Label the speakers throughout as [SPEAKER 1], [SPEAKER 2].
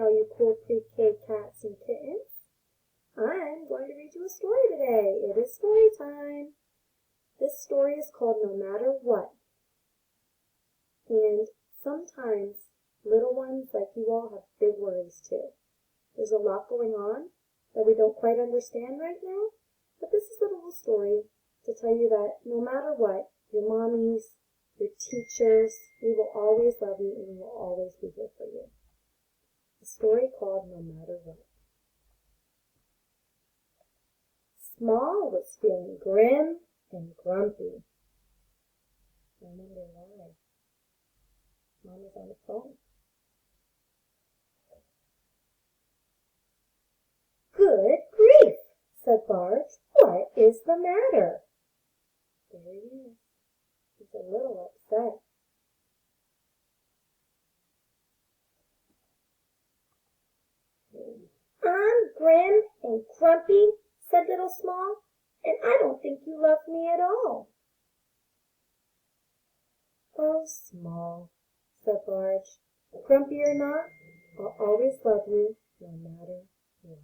[SPEAKER 1] all you cool pre-K cats and kittens. I'm going to read you a story today. It is story time. This story is called No Matter What. And sometimes little ones like you all have big worries too. There's a lot going on that we don't quite understand right now, but this is a little story to tell you that no matter what, your mommies, your teachers, we will always love you and we will always be here for you. A story called No Matter What. Small was feeling grim and grumpy. I wonder why. Mom is on the phone. Good grief, said Large. What is the matter? There he is. He's a little upset. I'm grim and grumpy, said Little Small, and I don't think you love me at all. Oh, Small, said Large, grumpy or not, I'll always love you no matter what.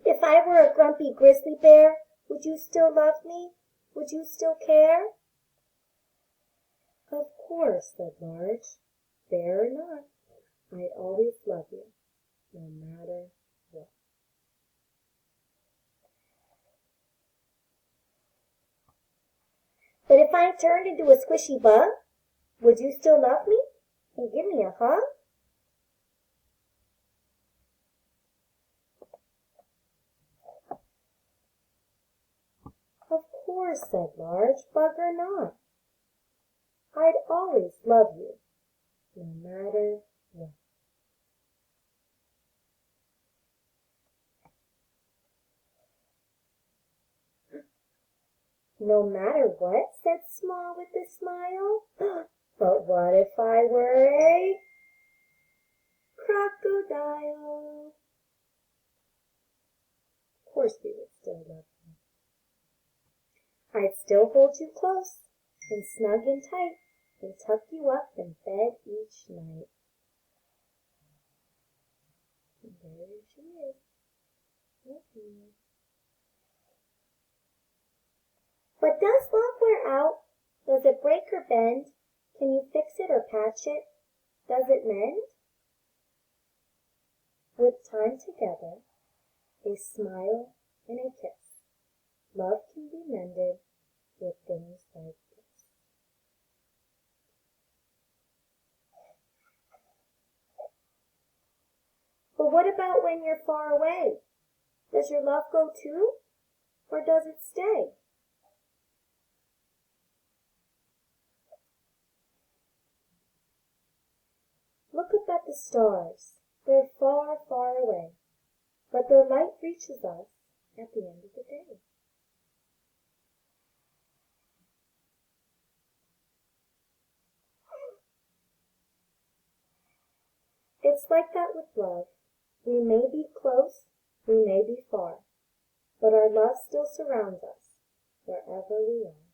[SPEAKER 1] If I were a grumpy grizzly bear, would you still love me? Would you still care? Of course, said Large. Bear or not, I'd always love you, no matter what. But if I turned into a squishy bug, would you still love me and give me a hug? Of course, said Large, bug or not. I'd always love you, no matter what. No matter what, said Small with a smile. But what if I were a crocodile? Of course we would still love you. I'd still hold you close and snug and tight and tuck you up in bed each night. And there she is. But does love wear out? Does it break or bend? Can you fix it or patch it? Does it mend? With time together, a smile and a kiss, love can be mended with things like this. But what about when you're far away? Does your love go too, or does it stay? Look up at the stars. They're far, far away, but their light reaches us at the end of the day. It's like that with love. We may be close, we may be far, but our love still surrounds us wherever we are.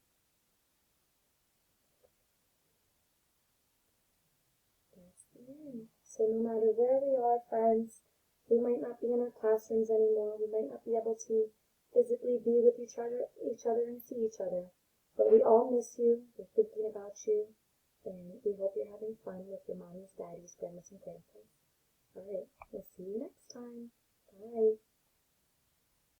[SPEAKER 1] That's the end. So no matter where we are, friends, we might not be in our classrooms anymore. We might not be able to physically be with each other and see each other. But we all miss you. We're thinking about you. And we hope you're having fun with your mommies, daddies, grandmas, and grandpas. All right, we'll see you next time.